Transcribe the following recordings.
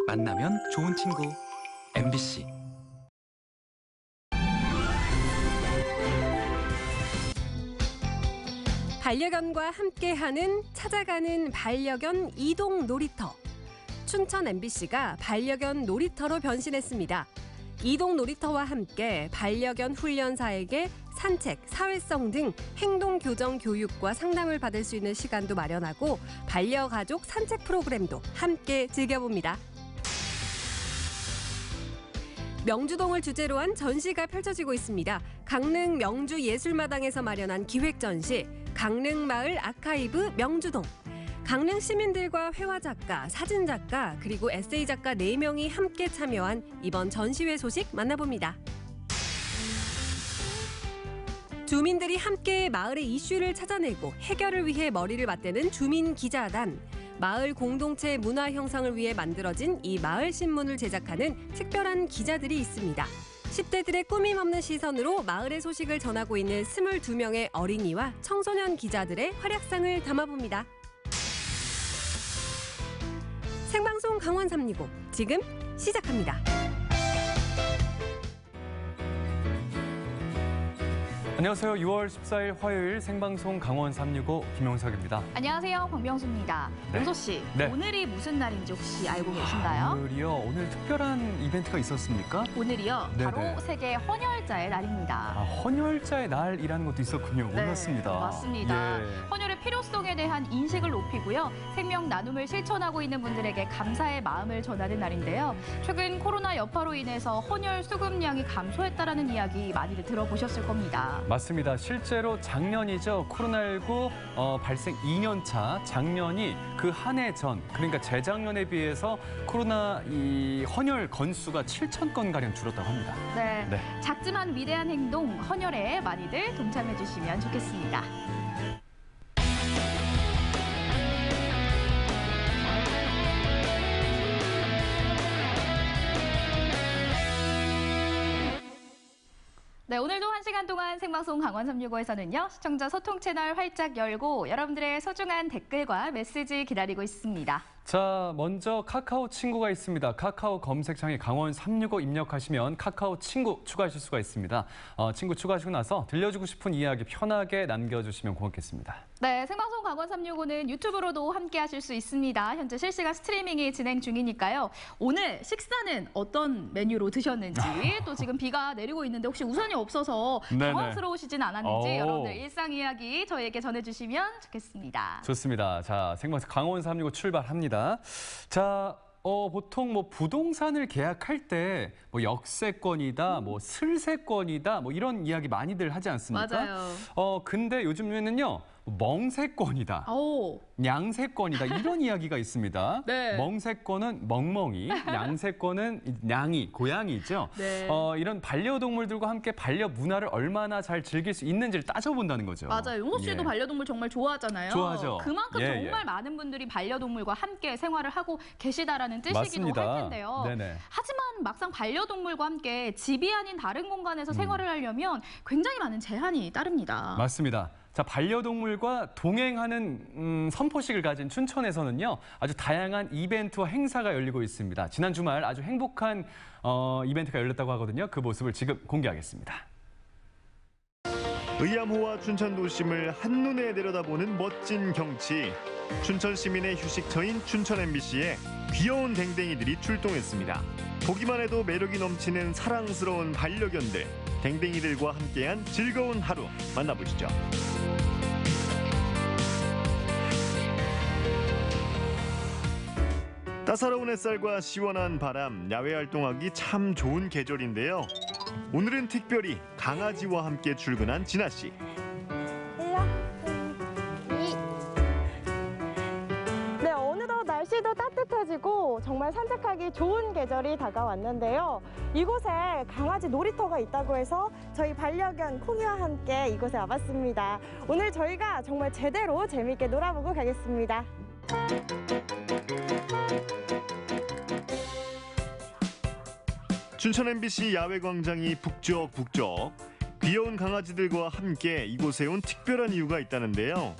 만나면 좋은 친구 MBC. 반려견과 함께하는 찾아가는 반려견 이동 놀이터. 춘천 MBC가 반려견 놀이터로 변신했습니다. 이동 놀이터와 함께 반려견 훈련사에게 산책, 사회성 등 행동 교정 교육과 상담을 받을 수 있는 시간도 마련하고 반려가족 산책 프로그램도 함께 즐겨봅니다. 명주동을 주제로 한 전시가 펼쳐지고 있습니다. 강릉 명주 예술마당에서 마련한 기획 전시, 강릉마을 아카이브 명주동. 강릉 시민들과 회화 작가, 사진 작가, 그리고 에세이 작가 4명이 함께 참여한 이번 전시회 소식 만나봅니다. 주민들이 함께 마을의 이슈를 찾아내고 해결을 위해 머리를 맞대는 주민 기자단. 마을 공동체 문화 형성을 위해 만들어진 이 마을 신문을 제작하는 특별한 기자들이 있습니다. 10대들의 꾸밈 없는 시선으로 마을의 소식을 전하고 있는 22명의 어린이와 청소년 기자들의 활약상을 담아봅니다. 생방송 강원 365 지금 시작합니다. 안녕하세요. 6월 14일 화요일 생방송 강원 365 김용석입니다. 안녕하세요. 박명수입니다. 네. 용석 씨, 네. 오늘이 무슨 날인지 혹시 알고 계신가요? 오늘이요? 오늘 특별한 이벤트가 있었습니까? 오늘이요. 네네. 바로 세계 헌혈자의 날입니다. 헌혈자의 날이라는 것도 있었군요. 네, 몰랐습니다. 맞습니다. 예. 헌혈의 필요성에 대한 인식을 높이고요. 생명 나눔을 실천하고 있는 분들에게 감사의 마음을 전하는 날인데요. 최근 코로나 여파로 인해서 헌혈 수급량이 감소했다라는 이야기 많이들 들어보셨을 겁니다. 맞습니다. 실제로 작년이죠. 코로나19 발생 2년 차 작년이 그 한 해 전, 그러니까 재작년에 비해서 코로나 헌혈 건수가 7,000건가량 줄었다고 합니다. 네. 네. 작지만 위대한 행동, 헌혈에 많이들 동참해 주시면 좋겠습니다. 네, 오늘도 1시간 동안 생방송 강원 365에서는요. 시청자 소통 채널 활짝 열고 여러분들의 소중한 댓글과 메시지 기다리고 있습니다. 자, 먼저 카카오 친구가 있습니다. 카카오 검색창에 강원 365 입력하시면 카카오 친구 추가하실 수가 있습니다. 친구 추가하시고 나서 들려주고 싶은 이야기 편하게 남겨주시면 고맙겠습니다. 네, 생방송 강원 365는 유튜브로도 함께 하실 수 있습니다. 현재 실시간 스트리밍이 진행 중이니까요. 오늘 식사는 어떤 메뉴로 드셨는지, 또 지금 비가 내리고 있는데 혹시 우산이 없어서 네네. 당황스러우시진 않았는지 오. 여러분들 일상 이야기 저희에게 전해주시면 좋겠습니다. 좋습니다. 자, 생방송 강원 365 출발합니다. 자, 보통 뭐 부동산을 계약할 때 뭐 역세권이다, 뭐 슬세권이다, 뭐 이런 이야기 많이들 하지 않습니까? 맞아요. 근데 요즘에는요. 멍세권이다, 오. 냥세권이다 이런 이야기가 있습니다. 네. 멍세권은 멍멍이, 냥세권은 냥이, 고양이죠. 네. 이런 반려동물들과 함께 반려 문화를 얼마나 잘 즐길 수 있는지를 따져본다는 거죠. 맞아요. 용석 씨도 예. 반려동물 정말 좋아하잖아요. 좋아하죠. 그만큼 예, 정말 예. 많은 분들이 반려동물과 함께 생활을 하고 계시다라는 뜻이기도 맞습니다. 할 텐데요. 네네. 하지만 막상 반려동물과 함께 집이 아닌 다른 공간에서 생활을 하려면 굉장히 많은 제한이 따릅니다. 맞습니다. 자, 반려동물과 동행하는 선포식을 가진 춘천에서는요, 아주 다양한 이벤트와 행사가 열리고 있습니다. 지난 주말 아주 행복한 이벤트가 열렸다고 하거든요. 그 모습을 지금 공개하겠습니다. 의암호와 춘천 도심을 한눈에 내려다보는 멋진 경치. 춘천 시민의 휴식처인 춘천 MBC에 귀여운 댕댕이들이 출동했습니다. 보기만 해도 매력이 넘치는 사랑스러운 반려견들. 댕댕이들과 함께한 즐거운 하루 만나보시죠. 따사로운 햇살과 시원한 바람, 야외 활동하기 참 좋은 계절인데요. 오늘은 특별히 강아지와 함께 출근한 진아 씨. 네, 어느덧 날씨도 따뜻해지고 정말 산책하기 좋은 계절이 다가왔는데요. 이곳에 강아지 놀이터가 있다고 해서 저희 반려견 콩이와 함께 이곳에 와봤습니다. 오늘 저희가 정말 제대로 재밌게 놀아보고 가겠습니다. 춘천 MBC 야외 광장이 북적북적. 귀여운 강아지들과 함께 이곳에 온 특별한 이유가 있다는데요.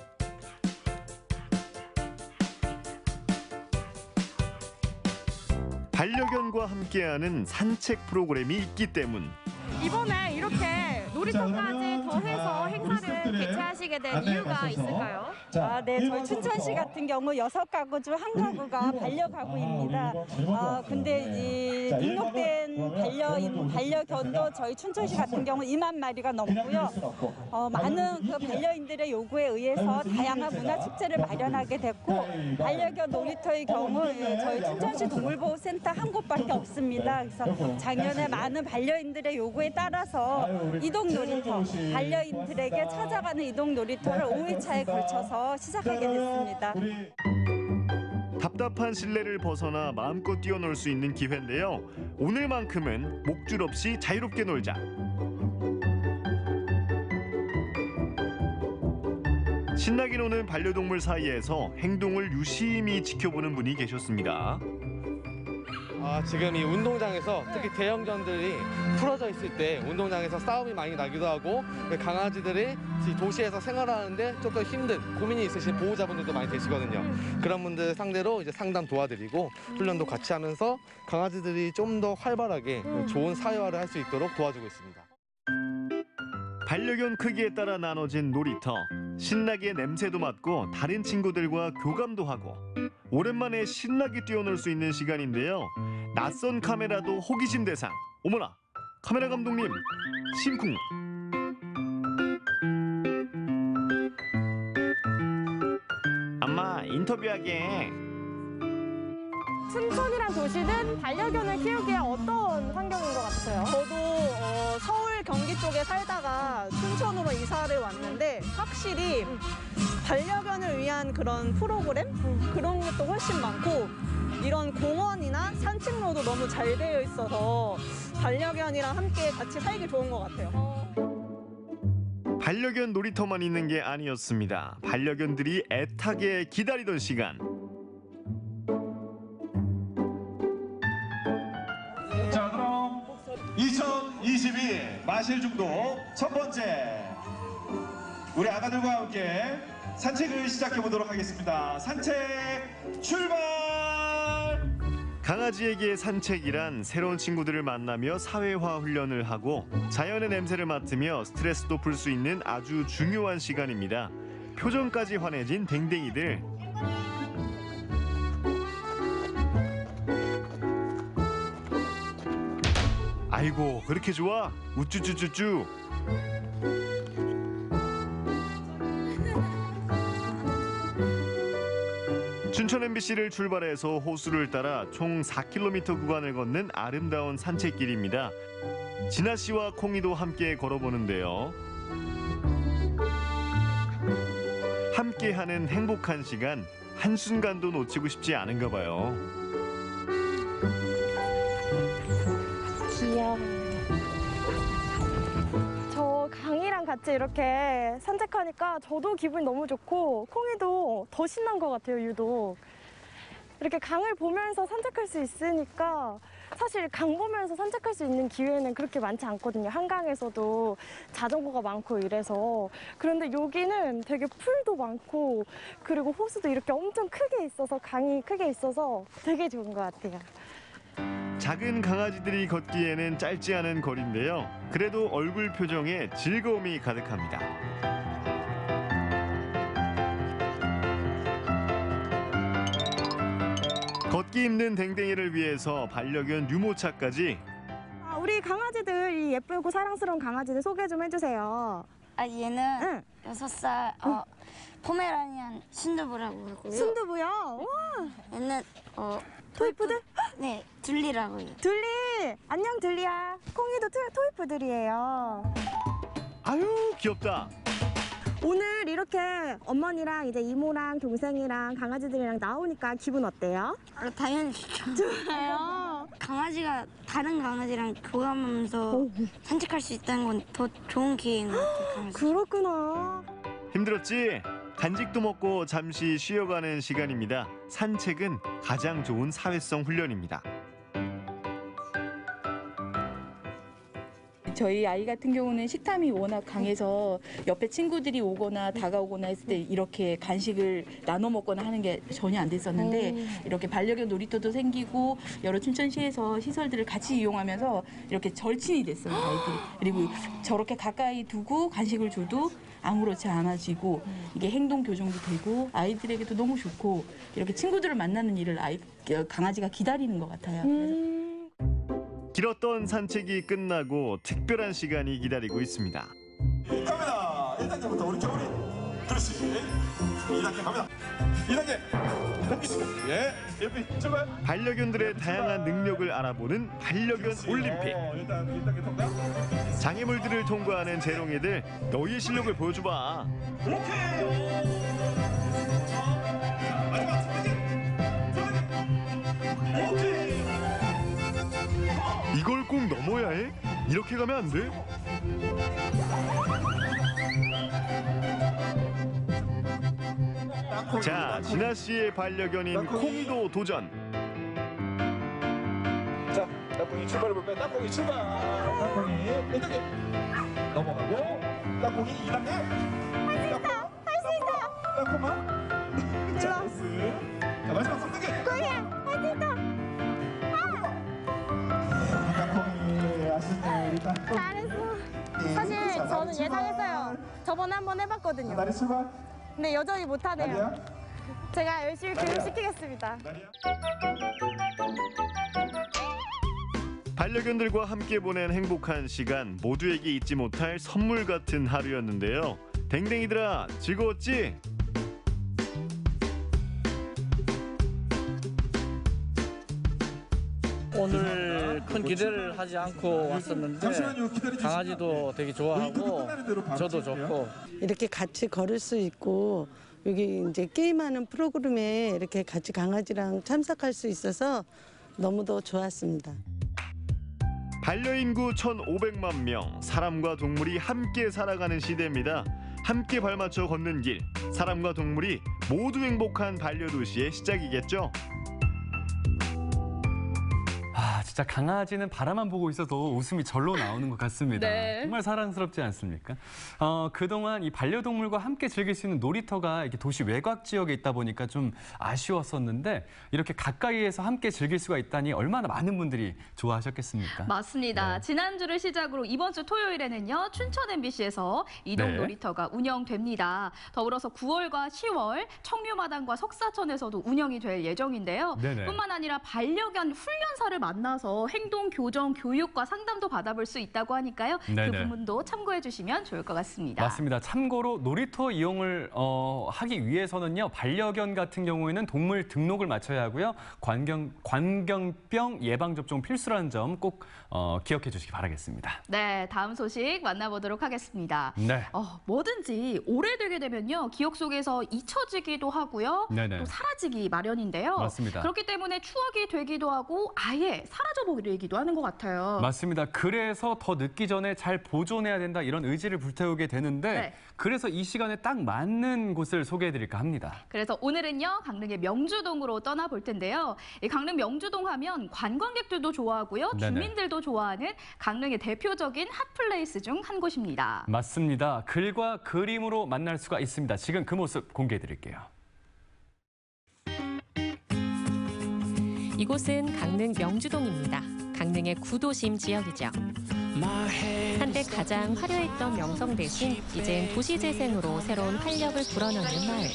반려견과 함께하는 산책 프로그램이 있기 때문. 이번에 이렇게 놀이터까지 더해서 행사를 개최하시게 된 이유가 있을까요? 네, 저희 춘천시 같은 경우 6가구 중 1가구가 반려가구입니다. 근데 이 등록된 반려견도 저희 춘천시 같은 경우 2만 마리가 넘고요. 많은 그 반려인들의 요구에 의해서 다양한 문화 축제를 마련하게 됐고, 반려견 놀이터의 경우 저희 춘천시 동물보호센터 한 곳밖에 없습니다. 그래서 작년에 많은 반려인들의 요구에 따라서 이동 놀이터, 반려인들에게 찾아가는 이동 놀이터를 5회차에 걸쳐서 시작하게 됐습니다. 답답한 실내를 벗어나 마음껏 뛰어놀 수 있는 기회인데요. 오늘만큼은 목줄 없이 자유롭게 놀자. 신나게 노는 반려동물 사이에서 행동을 유심히 지켜보는 분이 계셨습니다. 지금 이 운동장에서 특히 대형견들이 풀어져 있을 때 운동장에서 싸움이 많이 나기도 하고, 강아지들이 도시에서 생활하는데 조금 힘든 고민이 있으신 보호자분들도 많이 계시거든요. 그런 분들 상대로 이제 상담 도와드리고 훈련도 같이 하면서 강아지들이 좀 더 활발하게 좋은 사회화를 할 수 있도록 도와주고 있습니다. 반려견 크기에 따라 나눠진 놀이터. 신나게 냄새도 맡고 다른 친구들과 교감도 하고 오랜만에 신나게 뛰어놀 수 있는 시간인데요. 낯선 카메라도 호기심 대상. 어머나, 카메라 감독님 심쿵. 엄마, 인터뷰하게. 춘천이란 도시는 반려견을 키우기에 어떤 환경인 것 같아요? 저도 서울 경기 쪽에 살다가 춘천으로 이사를 왔는데 확실히 반려견을 위한 그런 프로그램? 그런 것도 훨씬 많고, 이런 공원이나 산책로도 너무 잘 되어 있어서 반려견이랑 함께 같이 살기 좋은 것 같아요. 반려견 놀이터만 있는 게 아니었습니다. 반려견들이 애타게 기다리던 시간. 자, 그럼 2022 마실 중독 첫 번째, 우리 아가들과 함께 산책을 시작해 보도록 하겠습니다. 산책 출발! 강아지에게 산책이란 새로운 친구들을 만나며 사회화 훈련을 하고 자연의 냄새를 맡으며 스트레스도 풀 수 있는 아주 중요한 시간입니다. 표정까지 환해진 댕댕이들. 아이고, 그렇게 좋아? 우쭈쭈쭈쭈. 춘천 MBC를 출발해서 호수를 따라 총 4km 구간을 걷는 아름다운 산책길입니다. 진아 씨와 콩이도 함께 걸어보는데요. 함께하는 행복한 시간, 한순간도 놓치고 싶지 않은가 봐요. 귀여워. 저 강이랑 같이 이렇게 산책하니까 저도 기분이 너무 좋고 콩이도 더 신난 것 같아요, 유독. 이렇게 강을 보면서 산책할 수 있으니까 사실 강 보면서 산책할 수 있는 기회는 그렇게 많지 않거든요. 한강에서도 자전거가 많고 이래서. 그런데 여기는 되게 풀도 많고 그리고 호수도 이렇게 엄청 크게 있어서, 강이 크게 있어서 되게 좋은 것 같아요. 작은 강아지들이 걷기에는 짧지 않은 거리인데요. 그래도 얼굴 표정에 즐거움이 가득합니다. 걷기 힘든 댕댕이를 위해서 반려견 유모차까지. 우리 강아지들, 이 예쁘고 사랑스러운 강아지들 소개 좀 해주세요. 얘는 6살 포메라니안 순두부라고 하고요. 순두부요? 와, 얘는 토이푸들? 네, 둘리라고 해요. 둘리! 안녕 둘리야. 콩이도 토이푸들이에요. 아유, 귀엽다. 오늘 이렇게 어머니랑 이제 이모랑 동생이랑 강아지들이랑 나오니까 기분 어때요? 당연히 좋죠. 좋아요. 강아지가 다른 강아지랑 교감하면서 산책할 수 있다는 건 더 좋은 기회인 것 같아요. 강아지. 그렇구나. 힘들었지? 간식도 먹고 잠시 쉬어가는 시간입니다. 산책은 가장 좋은 사회성 훈련입니다. 저희 아이 같은 경우는 식탐이 워낙 강해서 옆에 친구들이 오거나 다가오거나 했을 때 이렇게 간식을 나눠 먹거나 하는 게 전혀 안 됐었는데 이렇게 반려견 놀이터도 생기고 여러 춘천시에서 시설들을 같이 이용하면서 이렇게 절친이 됐어요, 아이들이. 그리고 저렇게 가까이 두고 간식을 줘도 아무렇지 않아지고 이게 행동 교정도 되고 아이들에게도 너무 좋고 이렇게 친구들을 만나는 일을 강아지가 기다리는 것 같아요. 길었던 산책이 끝나고 특별한 시간이 기다리고 있습니다. 갑니다. 1단계부터 우리 겨울이. 그렇지. 2단계 갑니다. 2단계. 넘기시고. 예. 옆에 출발. 반려견들의 다양한 능력을 알아보는 반려견 올림픽. 일단 1단계 통과. 장애물들을 통과하는 재롱이들, 너희의 실력을 보여줘봐. 오케이. 마지막 3단계. 오케이. 이걸 꼭 넘어야 해? 이렇게 가면 안 돼? 자, 진아 씨의 반려견인 콩이도 도전. 자, 땅콩이 출발해볼까요? 땅콩이 출발! 땅콩이 1단계 넘어가고 땅콩이 2단계 할 수 있어! 땅콩만 자, 됐어. 자, 마지막 3단계 콩이야, 할 수 있어. 땅콩이 아쉽네요. 일단 잘했어. 사실 저는 예상했어요. 저번에 한번 해봤거든요. 나리 출발 근데 여전히 못하네요. 나리야 제가 열심히 교육시키겠습니다. 반려견들과 함께 보낸 행복한 시간, 모두에게 잊지 못할 선물 같은 하루였는데요. 댕댕이들아, 즐거웠지? 오늘 큰 기대를 하지 않고 왔었는데 강아지도 되게 좋아하고 저도 좋고 이렇게 같이 걸을 수 있고 여기 이제 게임하는 프로그램에 이렇게 같이 강아지랑 참석할 수 있어서 너무도 좋았습니다. 반려인구 1,500만 명, 사람과 동물이 함께 살아가는 시대입니다. 함께 발맞춰 걷는 길, 사람과 동물이 모두 행복한 반려도시의 시작이겠죠. 진짜 강아지는 바라만 보고 있어도 웃음이 절로 나오는 것 같습니다. 네. 정말 사랑스럽지 않습니까? 그동안 이 반려동물과 함께 즐길 수 있는 놀이터가 이렇게 도시 외곽 지역에 있다 보니까 좀 아쉬웠었는데 이렇게 가까이에서 함께 즐길 수가 있다니 얼마나 많은 분들이 좋아하셨겠습니까? 맞습니다. 네. 지난주를 시작으로 이번 주 토요일에는요. 춘천 MBC에서 이동 네. 놀이터가 운영됩니다. 더불어서 9월과 10월 청류마당과 석사천에서도 운영이 될 예정인데요. 네네. 뿐만 아니라 반려견 훈련사를 만나서 행동 교정 교육과 상담도 받아볼 수 있다고 하니까요. 네네. 그 부분도 참고해 주시면 좋을 것 같습니다. 맞습니다. 참고로 놀이터 이용을 하기 위해서는요. 반려견 같은 경우에는 동물 등록을 마쳐야 하고요. 관경병 예방접종 필수라는 점 꼭 기억해 주시기 바라겠습니다. 네, 다음 소식 만나보도록 하겠습니다. 네. 뭐든지 오래되게 되면요. 기억 속에서 잊혀지기도 하고요. 네네. 또 사라지기 마련인데요. 맞습니다. 그렇기 때문에 추억이 되기도 하고 아예 사라져버리기도 하는 것 같아요. 맞습니다. 그래서 더 늦기 전에 잘 보존해야 된다 이런 의지를 불태우게 되는데 네. 그래서 이 시간에 딱 맞는 곳을 소개해드릴까 합니다. 그래서 오늘은요. 강릉의 명주동으로 떠나볼 텐데요. 이 강릉 명주동 하면 관광객들도 좋아하고요. 네네. 주민들도 좋아하는 강릉의 대표적인 핫플레이스 중 한 곳입니다. 맞습니다. 글과 그림으로 만날 수가 있습니다. 지금 그 모습 공개해드릴게요. 이곳은 강릉 명주동입니다. 강릉의 구도심 지역이죠. 한때 가장 화려했던 명성 대신 이젠 도시재생으로 새로운 활력을 불어넣는 마을.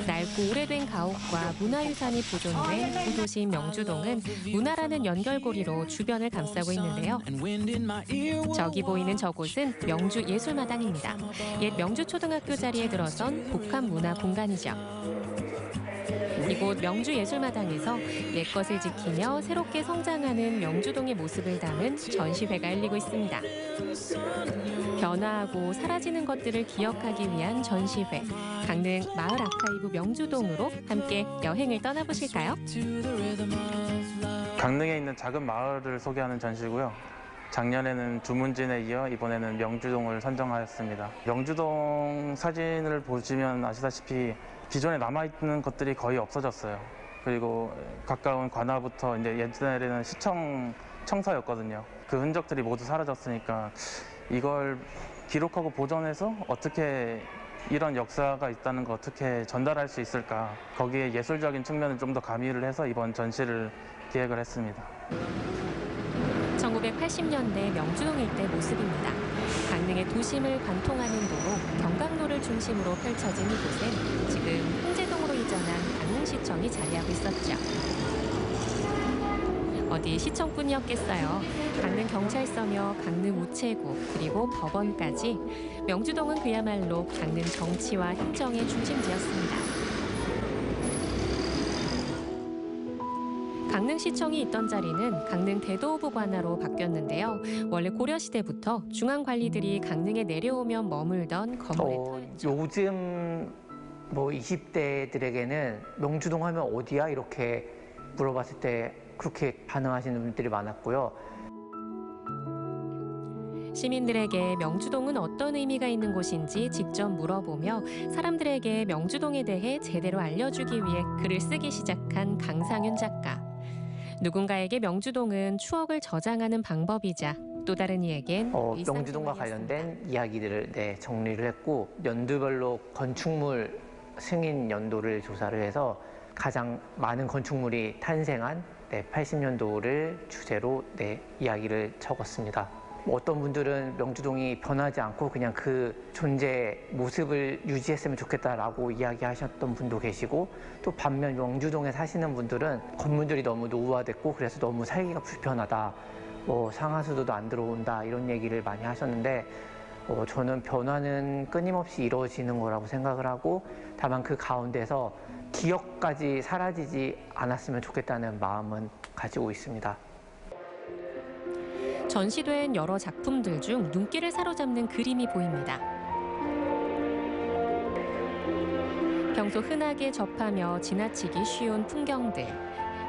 낡고 오래된 가옥과 문화유산이 보존된 구도심 명주동은 문화라는 연결고리로 주변을 감싸고 있는데요. 저기 보이는 저곳은 명주예술마당입니다. 옛 명주초등학교 자리에 들어선 복합문화 공간이죠. 이곳 명주예술마당에서 옛것을 지키며 새롭게 성장하는 명주동의 모습을 담은 전시회가 열리고 있습니다. 변화하고 사라지는 것들을 기억하기 위한 전시회, 강릉 마을 아카이브 명주동으로 함께 여행을 떠나보실까요? 강릉에 있는 작은 마을을 소개하는 전시고요. 작년에는 주문진에 이어 이번에는 명주동을 선정하였습니다. 명주동 사진을 보시면 아시다시피 기존에 남아있는 것들이 거의 없어졌어요. 그리고 가까운 관아부터 이제 옛날에는 시청 청사였거든요. 그 흔적들이 모두 사라졌으니까 이걸 기록하고 보존해서 어떻게 이런 역사가 있다는 거 어떻게 전달할 수 있을까, 거기에 예술적인 측면을 좀 더 가미를 해서 이번 전시를 기획을 했습니다. 1980년대 명주동 일대 모습입니다. 강릉의 도심을 관통하는 도로 경강로를 중심으로 펼쳐진 이곳엔 지금 홍제동으로 이전한 강릉시청이 자리하고 있었죠. 어디 시청뿐이었겠어요. 강릉경찰서며 강릉우체국 그리고 법원까지 명주동은 그야말로 강릉 정치와 행정의 중심지였습니다. 강릉시청이 있던 자리는 강릉 대도호부 관하로 바뀌었는데요. 원래 고려시대부터 중앙관리들이 강릉에 내려오면 머물던 건물의 터였죠. 요즘 20대들에게는 명주동 하면 어디야? 이렇게 물어봤을 때 그렇게 반응하시는 분들이 많았고요. 시민들에게 명주동은 어떤 의미가 있는 곳인지 직접 물어보며 사람들에게 명주동에 대해 제대로 알려주기 위해 글을 쓰기 시작한 강상윤 작가. 누군가에게 명주동은 추억을 저장하는 방법이자 또 다른 이에겐 명주동과 관련된 이야기들을 정리를 했고, 연도별로 건축물 승인 연도를 조사를 해서 가장 많은 건축물이 탄생한 80년도를 주제로 이야기를 적었습니다. 어떤 분들은 명주동이 변하지 않고 그냥 그 존재 모습을 유지했으면 좋겠다라고 이야기하셨던 분도 계시고, 또 반면 명주동에 사시는 분들은 건물들이 너무 노후화됐고 그래서 너무 살기가 불편하다, 상하수도도 안 들어온다, 이런 얘기를 많이 하셨는데, 저는 변화는 끊임없이 이루어지는 거라고 생각을 하고, 다만 그 가운데서 기억까지 사라지지 않았으면 좋겠다는 마음은 가지고 있습니다. 전시된 여러 작품들 중 눈길을 사로잡는 그림이 보입니다. 평소 흔하게 접하며 지나치기 쉬운 풍경들,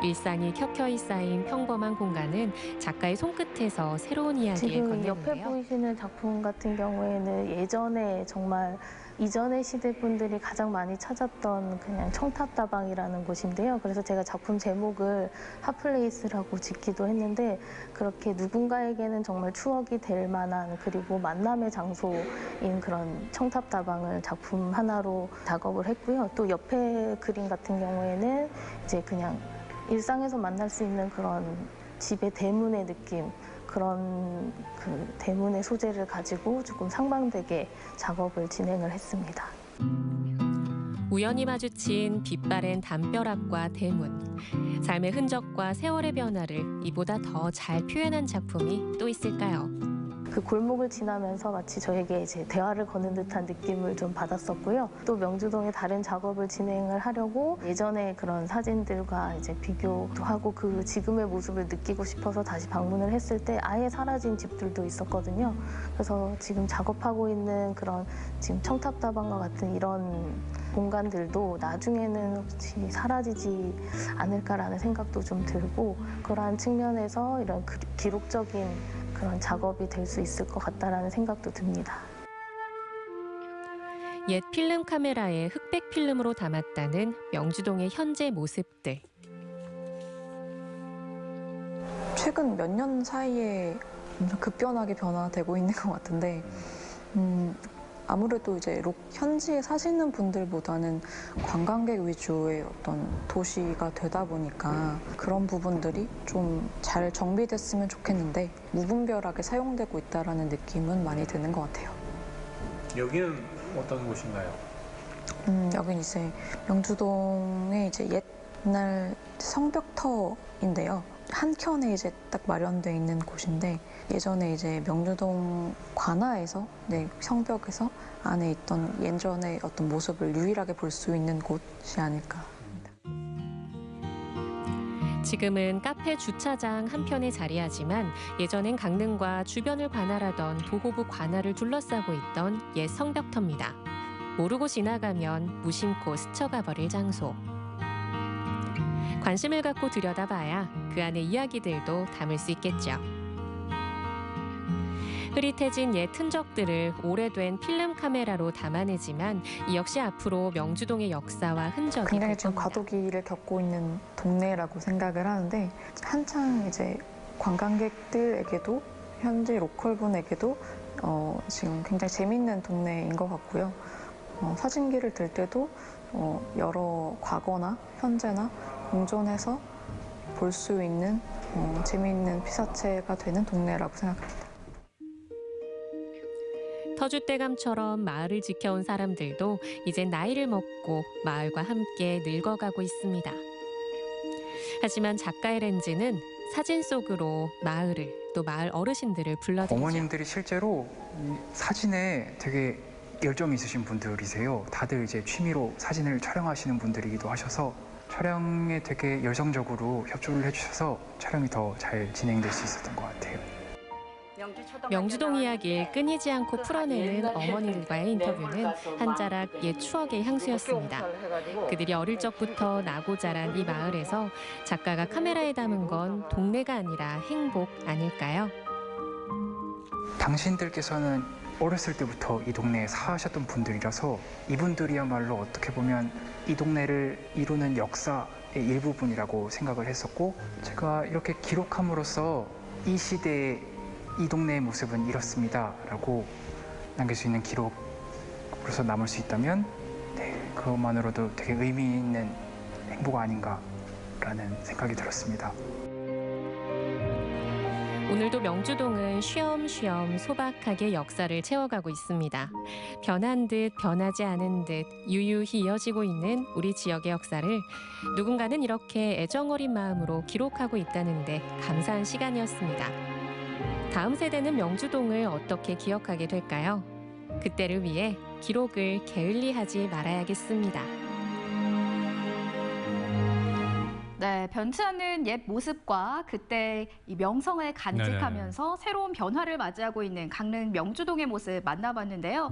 일상이 켜켜이 쌓인 평범한 공간은 작가의 손끝에서 새로운 이야기를 건네는데요. 지금 옆에 보이시는 작품 같은 경우에는 예전에 정말 이전의 시대 분들이 가장 많이 찾았던 그냥 청탑다방이라는 곳인데요. 그래서 제가 작품 제목을 핫플레이스라고 짓기도 했는데, 그렇게 누군가에게는 정말 추억이 될 만한, 그리고 만남의 장소인 그런 청탑다방을 작품 하나로 작업을 했고요. 또 옆에 그림 같은 경우에는 이제 그냥 일상에서 만날 수 있는 그런 집의 대문의 느낌, 그런 그 대문의 소재를 가지고 조금 상반되게 작업을 진행을 했습니다. 우연히 마주친 빛바랜 담벼락과 대문, 삶의 흔적과 세월의 변화를 이보다 더 잘 표현한 작품이 또 있을까요? 그 골목을 지나면서 마치 저에게 이제 대화를 거는 듯한 느낌을 좀 받았었고요. 또 명주동의 다른 작업을 진행을 하려고 예전의 그런 사진들과 이제 비교도 하고 그 지금의 모습을 느끼고 싶어서 다시 방문을 했을 때 아예 사라진 집들도 있었거든요. 그래서 지금 작업하고 있는 지금 청탑다방과 같은 이런 공간들도 나중에는 혹시 사라지지 않을까라는 생각도 좀 들고, 그러한 측면에서 이런 기록적인 그런 작업이 될 수 있을 것 같다라는 생각도 듭니다. 옛 필름 카메라에 흑백 필름으로 담았다는 명주동의 현재 모습들. 최근 몇 년 사이에 급변하게 변화되고 있는 것 같은데, 아무래도 이제 현지에 사시는 분들보다는 관광객 위주의 어떤 도시가 되다 보니까 그런 부분들이 좀 잘 정비됐으면 좋겠는데 무분별하게 사용되고 있다는 느낌은 많이 드는 것 같아요. 여기는 어떤 곳인가요? 여긴 이제 명주동의 이제 옛날 성벽터인데요. 한켠에 이제 딱 마련되어 있는 곳인데, 예전에 이제 명주동 관아에서 성벽에서 안에 있던 예전의 어떤 모습을 유일하게 볼 수 있는 곳이 아닐까. 지금은 카페 주차장 한편에 자리하지만 예전엔 강릉과 주변을 관할하던 도호부 관할을 둘러싸고 있던 옛 성벽터입니다. 모르고 지나가면 무심코 스쳐가 버릴 장소. 관심을 갖고 들여다봐야 그 안의 이야기들도 담을 수 있겠죠. 흐릿해진 옛 흔적들을 오래된 필름 카메라로 담아내지만 이 역시 앞으로 명주동의 역사와 흔적이 굉장히 지금 과도기를 겪고 있는 동네라고 생각을 하는데, 한창 이제 관광객들에게도 현지 로컬분에게도 지금 굉장히 재밌는 동네인 것 같고요. 사진기를 들 때도 여러 과거나 현재나 공존해서 볼 수 있는 재미있는 피사체가 되는 동네라고 생각합니다. 터줏대감처럼 마을을 지켜온 사람들도 이제 나이를 먹고 마을과 함께 늙어가고 있습니다. 하지만 작가의 렌즈는 사진 속으로 마을을 또 마을 어르신들을 불러들이죠. 어머님들이 실제로 사진에 되게 열정이 있으신 분들이세요. 다들 이제 취미로 사진을 촬영하시는 분들이기도 하셔서 촬영에 되게 열성적으로 협조를 해주셔서 촬영이 더 잘 진행될 수 있었던 것 같아요. 명주동 이야기를 끊이지 않고 풀어내는 어머니들과의 인터뷰는 한 자락 옛 추억의 향수였습니다. 그들이 어릴 적부터 나고 자란 이 마을에서 작가가 카메라에 담은 건 동네가 아니라 행복 아닐까요? 당신들께서는 어렸을 때부터 이 동네에 사셨던 분들이라서 이분들이야말로 어떻게 보면 이 동네를 이루는 역사의 일부분이라고 생각을 했었고, 제가 이렇게 기록함으로써 이 시대의 이 동네의 모습은 이렇습니다 라고 남길 수 있는 기록으로서 남을 수 있다면 그것만으로도 되게 의미 있는 행복 아닌가라는 생각이 들었습니다. 오늘도 명주동은 쉬엄쉬엄 소박하게 역사를 채워가고 있습니다. 변한 듯 변하지 않은 듯 유유히 이어지고 있는 우리 지역의 역사를 누군가는 이렇게 애정어린 마음으로 기록하고 있다는데 감사한 시간이었습니다. 다음 세대는 명주동을 어떻게 기억하게 될까요? 그때를 위해 기록을 게을리하지 말아야겠습니다. 네, 변치 않는 옛 모습과 그때 이 명성을 간직하면서 새로운 변화를 맞이하고 있는 강릉 명주동의 모습 만나봤는데요.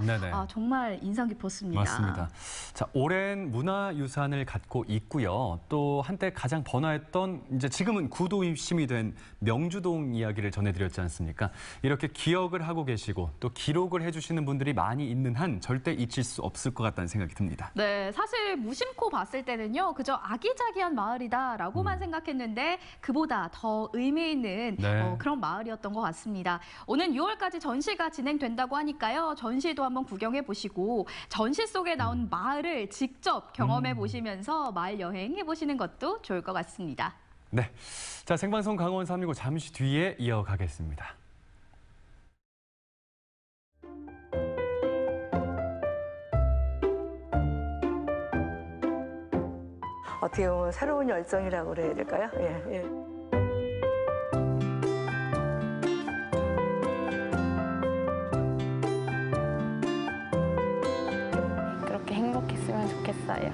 정말 인상 깊었습니다. 맞습니다. 자, 오랜 문화유산을 갖고 있고요. 또 한때 가장 번화했던 이제 지금은 구도심이 된 명주동 이야기를 전해드렸지 않습니까? 이렇게 기억을 하고 계시고 또 기록을 해주시는 분들이 많이 있는 한 절대 잊힐 수 없을 것 같다는 생각이 듭니다. 네, 사실 무심코 봤을 때는요, 그저 아기자기한 마을이다 라고만 생각했는데 그보다 더 의미 있는 그런 마을이었던 것 같습니다. 오는 6월까지 전시가 진행된다고 하니까요. 전시도 한번 구경해 보시고 전시 속에 나온 마을을 직접 경험해 보시면서 마을 여행해 보시는 것도 좋을 것 같습니다. 네, 자 생방송 강원 365 잠시 뒤에 이어가겠습니다. 어떻게 보면 새로운 열정이라고 그래야 될까요? 예. 그렇게 행복했으면 좋겠어요.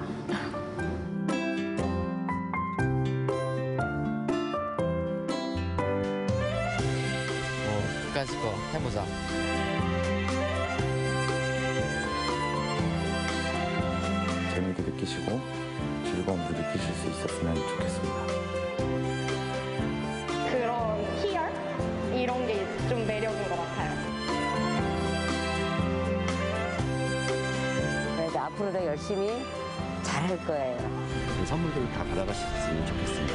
끝까지 거 해보자. 재미도 느끼시고 즐거움도 느끼실 수 있었으면 좋겠습니다. 그런 희열? 이런 게 좀 매력인 것 같아요. 그래서 앞으로도 열심히 잘할 거예요. 그 선물들을 다 받아가셨으면 좋겠습니다.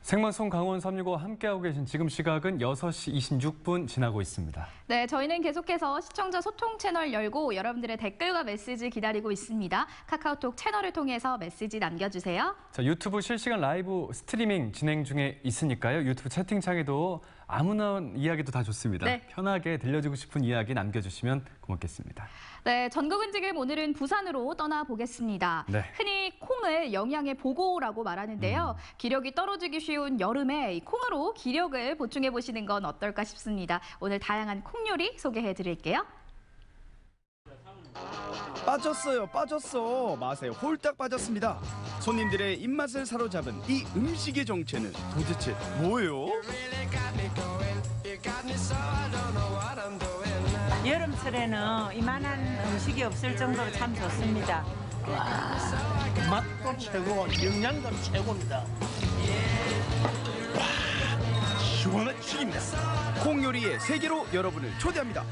생방송 강원 365 함께하고 계신 지금 시각은 6시 26분 지나고 있습니다. 네, 저희는 계속해서 시청자 소통 채널 열고 여러분들의 댓글과 메시지 기다리고 있습니다. 카카오톡 채널을 통해서 메시지 남겨주세요. 자, 유튜브 실시간 라이브 스트리밍 진행 중에 있으니까요. 유튜브 채팅창에도 아무나 이야기도 다 좋습니다. 편하게 들려주고 싶은 이야기 남겨주시면 고맙겠습니다. 네, 전국은 지금 오늘은 부산으로 떠나보겠습니다. 흔히 콩을 영양의 보고라고 말하는데요. 기력이 떨어지기 쉬운 여름에 이 콩으로 기력을 보충해 보시는 건 어떨까 싶습니다. 오늘 다양한 콩 요리 소개해 드릴게요. 빠졌어. 맛에 홀딱 빠졌습니다. 손님들의 입맛을 사로잡은 이 음식의 정체는 도대체 뭐예요? 여름철에는 이만한 음식이 없을 정도로 참 좋습니다. 맛도 최고, 영양도 최고입니다. 시원한 죽입니다. 콩 요리의 세계로 여러분을 초대합니다.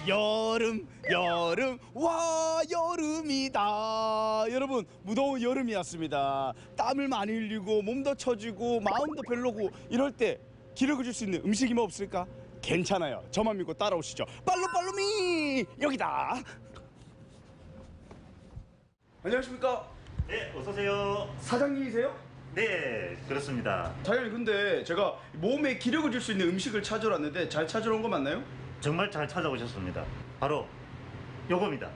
여름 여름 와 여름이다. 여러분 무더운 여름이 왔습니다. 땀을 많이 흘리고 몸도 처지고 마음도 별로고 이럴 때 기력을 줄 수 있는 음식이 뭐 없을까? 괜찮아요. 저만 믿고 따라오시죠. 빨로빨로미 여기다. 안녕하십니까? 네, 어서 오세요. 사장님이세요? 네, 그렇습니다. 사장님 근데 제가 몸에 기력을 줄 수 있는 음식을 찾으러 왔는데 잘 찾으러 온 거 맞나요? 정말 잘 찾아오셨습니다. 바로 요겁니다.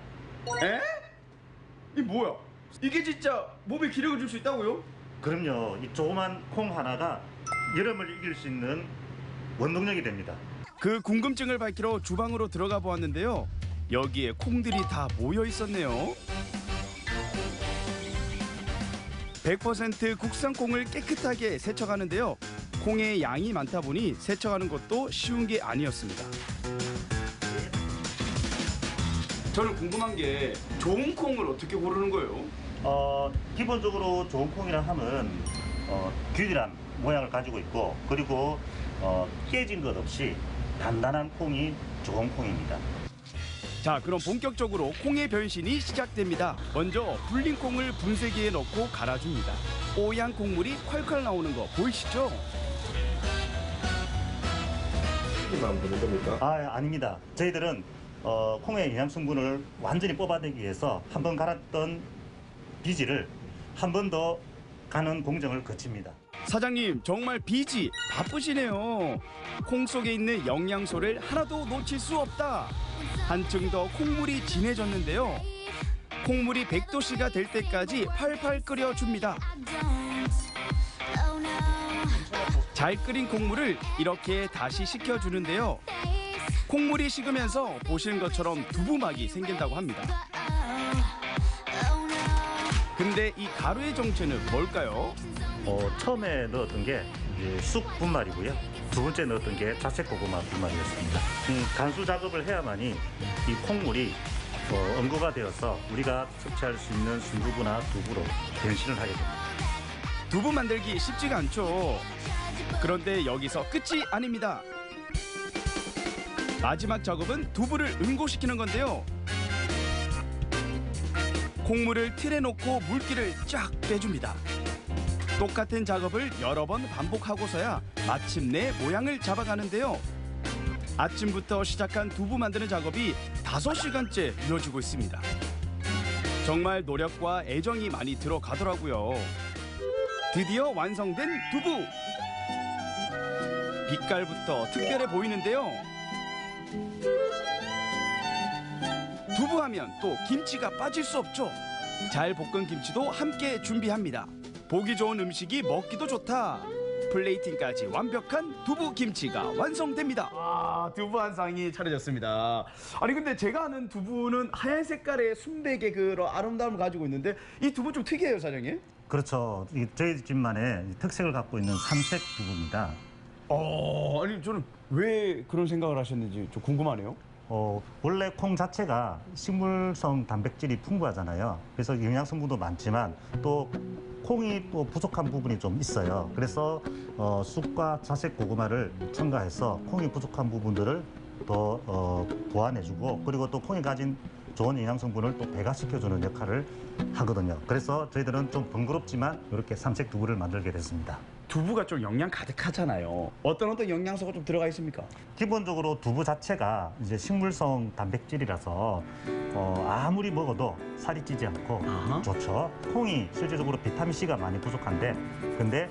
에? 이 뭐야? 이게 진짜 몸에 기력을 줄 수 있다고요? 그럼요. 이 조그만 콩 하나가 여름을 이길 수 있는 원동력이 됩니다. 그 궁금증을 밝히러 주방으로 들어가 보았는데요. 여기에 콩들이 다 모여 있었네요. 100% 국산 콩을 깨끗하게 세척하는데요. 콩의 양이 많다 보니 세척하는 것도 쉬운 게 아니었습니다. 저는 궁금한 게 좋은 콩을 어떻게 고르는 거예요? 기본적으로 좋은 콩이라 하면 균일한 모양을 가지고 있고 그리고 깨진 것 없이 단단한 콩이 좋은 콩입니다. 자, 그럼 본격적으로 콩의 변신이 시작됩니다. 먼저 불린 콩을 분쇄기에 넣고 갈아줍니다. 뽀얀 콩물이 콸콸 나오는 거 보이시죠? 만 보는 겁니까? 아닙니다. 저희들은 콩의 영양 성분을 완전히 뽑아내기 위해서 한 번 갈았던 비지를 한 번 더 가는 공정을 거칩니다. 사장님 정말 비지 바쁘시네요. 콩 속에 있는 영양소를 하나도 놓칠 수 없다. 한층 더 콩물이 진해졌는데요. 콩물이 100도씨가 될 때까지 팔팔 끓여줍니다. 잘 끓인 콩물을 이렇게 다시 식혀주는데요. 콩물이 식으면서 보시는 것처럼 두부막이 생긴다고 합니다. 근데 이 가루의 정체는 뭘까요? 처음에 넣었던 게 쑥 분말이고요. 두 번째 넣었던 게 자색 고구마 분말이었습니다. 간수 작업을 해야만이 이 콩물이 응고가 되어서 우리가 섭취할 수 있는 순두부나 두부로 변신을 하게 됩니다. 두부 만들기 쉽지가 않죠. 그런데 여기서 끝이 아닙니다. 마지막 작업은 두부를 응고시키는 건데요. 콩물을 틀에 놓고 물기를 쫙 빼줍니다. 똑같은 작업을 여러 번 반복하고서야 마침내 모양을 잡아가는데요. 아침부터 시작한 두부 만드는 작업이 5시간째 이어지고 있습니다. 정말 노력과 애정이 많이 들어가더라고요. 드디어 완성된 두부! 빛깔부터 특별해 보이는데요. 두부하면 또 김치가 빠질 수 없죠. 잘 볶은 김치도 함께 준비합니다. 보기 좋은 음식이 먹기도 좋다. 플레이팅까지 완벽한 두부 김치가 완성됩니다. 아, 두부 한 상이 차려졌습니다. 아니 근데 제가 아는 두부는 하얀 색깔의 순백의 그런 아름다움을 가지고 있는데 이 두부 좀 특이해요, 사장님? 그렇죠. 저희 집만의 특색을 갖고 있는 삼색 두부입니다. 아니 저는 왜 그런 생각을 하셨는지 좀 궁금하네요. 원래 콩 자체가 식물성 단백질이 풍부하잖아요. 그래서 영양 성분도 많지만 또 콩이 또 부족한 부분이 좀 있어요. 그래서 쑥과 자색 고구마를 첨가해서 콩이 부족한 부분들을 더 보완해주고 그리고 또 콩이 가진 좋은 영양 성분을 또 배가시켜주는 역할을 하거든요. 그래서 저희들은 좀 번거롭지만 이렇게 삼색 두부를 만들게 됐습니다. 두부가 좀 영양 가득하잖아요. 어떤 영양소가 좀 들어가 있습니까? 기본적으로 두부 자체가 이제 식물성 단백질이라서 아무리 먹어도 살이 찌지 않고 좋죠. 콩이 실질적으로 비타민 C가 많이 부족한데 근데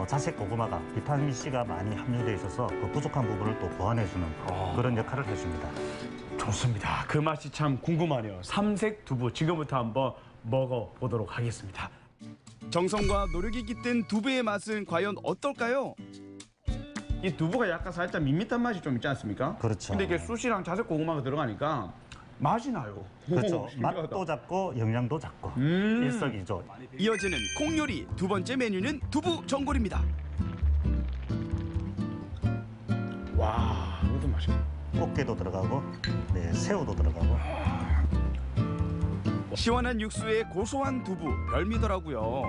자색 고구마가 비타민 C가 많이 함유되어 있어서 그 부족한 부분을 또 보완해주는 그런 역할을 해줍니다. 좋습니다. 그 맛이 참 궁금하네요. 삼색 두부 지금부터 한번 먹어보도록 하겠습니다. 정성과 노력이 깃든 두부의 맛은 과연 어떨까요? 이 두부가 약간 살짝 밋밋한 맛이 좀 있지 않습니까? 그렇죠. 근데 이게 쑥이랑 자색 고구마가 들어가니까 맛이 나요. 그렇죠. 맛도 잡고 영양도 잡고 일석이조. 이어지는 콩 요리 두 번째 메뉴는 두부 전골입니다. 와, 이것도 맛있네. 꽃게도 들어가고, 네, 새우도 들어가고. 시원한 육수에 고소한 두부 별미더라고요.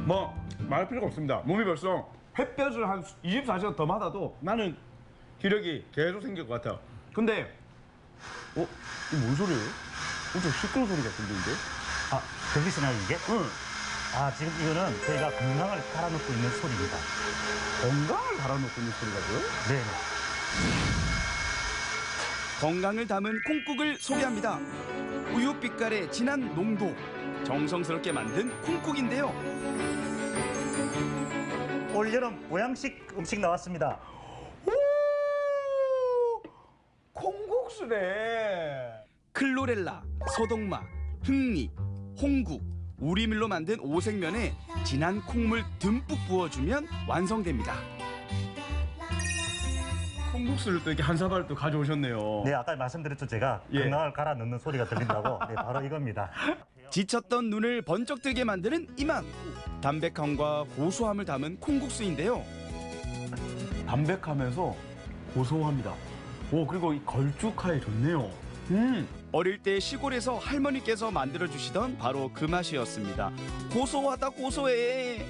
뭐 말할 필요가 없습니다. 몸이 벌써 햇볕을 한 24시간 더 맞아도 나는 기력이 계속 생길 것 같아요. 근데 이게 뭔 소리예요? 엄청 시끄러운 소리 같은데 이게? 아, 들리시나요 이게? 응. 아, 지금 이거는 저희가 건강을 갈아넣고 있는 소리입니다. 건강을 갈아넣고 있는 소리가요? 네. 건강을 담은 콩국을 소개합니다. 우유빛깔의 진한 농도, 정성스럽게 만든 콩국인데요. 올여름 보양식 음식 나왔습니다. 콩국수네. 클로렐라, 소독마, 흑리, 홍국, 우리밀로 만든 오색면에 진한 콩물 듬뿍 부어주면 완성됩니다. 콩국수를 또 이렇게 한 사발 또 가져오셨네요. 네, 아까 말씀드렸죠 제가 건강을 갈아 넣는 소리가 들린다고. 네, 바로 이겁니다. 지쳤던 눈을 번쩍 뜨게 만드는 이 맛. 담백함과 고소함을 담은 콩국수인데요. 담백하면서 고소합니다. 오, 그리고 이 걸쭉하게 좋네요. 어릴 때 시골에서 할머니께서 만들어주시던 바로 그 맛이었습니다. 고소하다 고소해.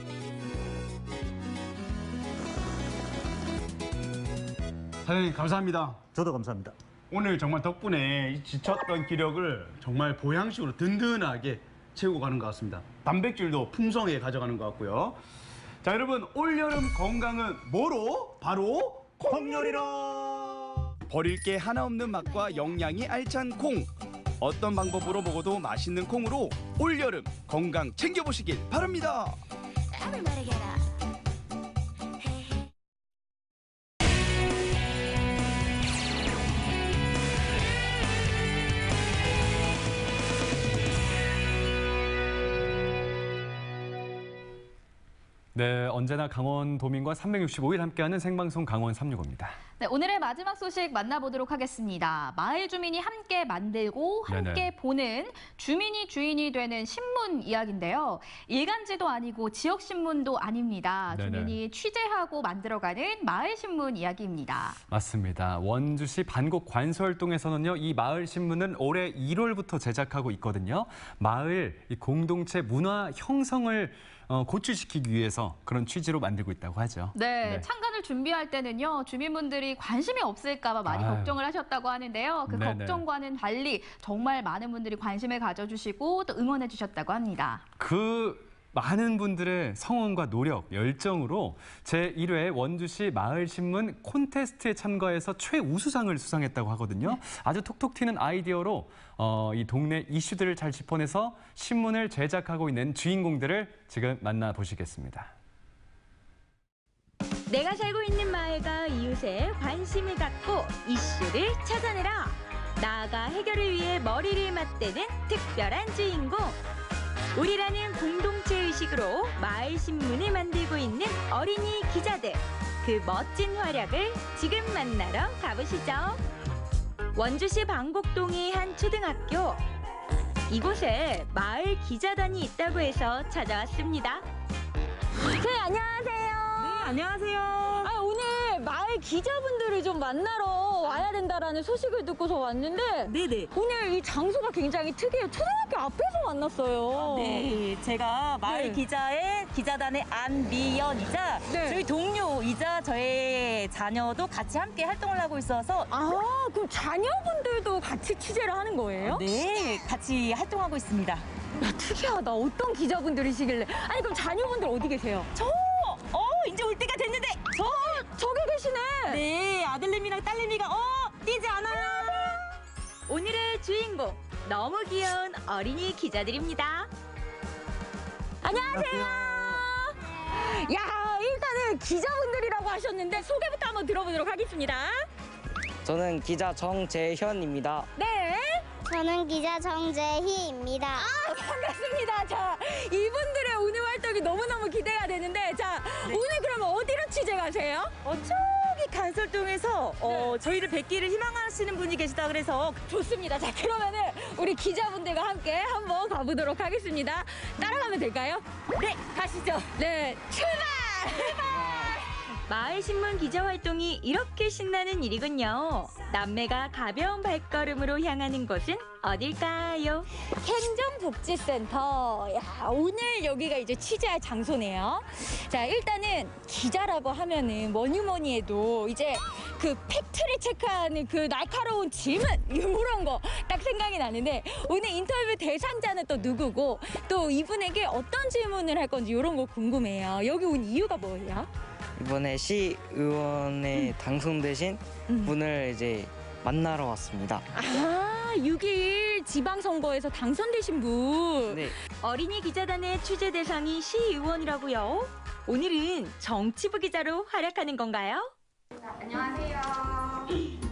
사장님 감사합니다. 저도 감사합니다. 오늘 정말 덕분에 이 지쳤던 기력을 정말 보양식으로 든든하게 채우고 가는 것 같습니다. 단백질도 풍성하게 가져가는 것 같고요. 자, 여러분, 올여름 건강은 뭐로? 바로 콩요리로! 버릴 게 하나 없는 맛과 영양이 알찬 콩. 어떤 방법으로 먹어도 맛있는 콩으로 올여름 건강 챙겨보시길 바랍니다. 네, 언제나 강원 도민과 365일 함께하는 생방송 강원 365입니다. 네, 오늘의 마지막 소식 만나보도록 하겠습니다. 마을 주민이 함께 만들고 함께 보는 주민이 주인이 되는 신문 이야기인데요. 일간지도 아니고 지역 신문도 아닙니다. 주민이 취재하고 만들어가는 마을 신문 이야기입니다. 맞습니다. 원주시 반곡 관서활동에서는요, 이 마을 신문은 올해 1월부터 제작하고 있거든요. 마을 이 공동체 문화 형성을 고취시키기 위해서 그런 취지로 만들고 있다고 하죠. 네, 창간을 준비할 때는요, 주민분들이 관심이 없을까 봐 많이 걱정을 하셨다고 하는데요. 그 걱정과는 달리 정말 많은 분들이 관심을 가져주시고 또 응원해 주셨다고 합니다. 그 많은 분들의 성원과 노력, 열정으로 제1회 원주시 마을신문 콘테스트에 참가해서 최우수상을 수상했다고 하거든요. 아주 톡톡 튀는 아이디어로 이 동네 이슈들을 잘 짚어내서 신문을 제작하고 있는 주인공들을 지금 만나보시겠습니다. 내가 살고 있는 마을과 이웃에 관심을 갖고 이슈를 찾아내라. 나아가 해결을 위해 머리를 맞대는 특별한 주인공. 우리라는 공동체 의식으로 마을 신문을 만들고 있는 어린이 기자들. 그 멋진 활약을 지금 만나러 가보시죠. 원주시 방곡동의 한 초등학교. 이곳에 마을 기자단이 있다고 해서 찾아왔습니다. 네, 안녕하세요. 네, 안녕하세요. 오늘 마을 기자분들을 좀 만나러 와야 된다라는 소식을 듣고서 왔는데 네네. 오늘 이 장소가 굉장히 특이해요. 초등학교 앞에서 만났어요. 네, 제가 마을 기자의 기자단의 안미연이자 저희 동료이자 저의 자녀도 같이 함께 활동을 하고 있어서 그럼 자녀분들도 같이 취재를 하는 거예요? 네, 같이 활동하고 있습니다. 야, 특이하다. 어떤 기자분들이시길래. 아니, 그럼 자녀분들 어디 계세요? 이제 올 때가 됐는데 저기 계시네. 네, 아들내미랑 딸내미가 뛰지 않아요. 오늘의 주인공, 너무 귀여운 어린이 기자들입니다. 안녕하세요. 야, 일단은 기자분들이라고 하셨는데 소개부터 한번 들어보도록 하겠습니다. 저는 기자 정재현입니다. 네. 저는 기자 정재희입니다. 반갑습니다. 자, 이분들의 오늘 활동이 너무너무 기대가 되는데, 자, 오늘 그러면 어디로 취재 가세요? 저기 간설동에서 저희를 뵙기를 희망하시는 분이 계시다 그래서 좋습니다. 자, 그러면은 우리 기자분들과 함께 한번 가보도록 하겠습니다. 따라가면 될까요? 네, 가시죠. 네, 출발! 마을신문 기자활동이 이렇게 신나는 일이군요. 남매가 가벼운 발걸음으로 향하는 곳은 어딜까요? 행정복지센터. 야, 오늘 여기가 이제 취재할 장소네요. 자, 일단은 기자라고 하면은 뭐니 해도 이제 그 팩트를 체크하는 그 날카로운 질문 이런 거 딱 생각이 나는데 오늘 인터뷰 대상자는 또 누구고 또 이분에게 어떤 질문을 할 건지 이런 거 궁금해요. 여기 온 이유가 뭐예요? 이번에 시의원에 당선되신 분을 이제 만나러 왔습니다. 아, 6.21 지방선거에서 당선되신 분. 네. 어린이 기자단의 취재 대상이 시의원이라고요? 오늘은 정치부 기자로 활약하는 건가요? 안녕하세요.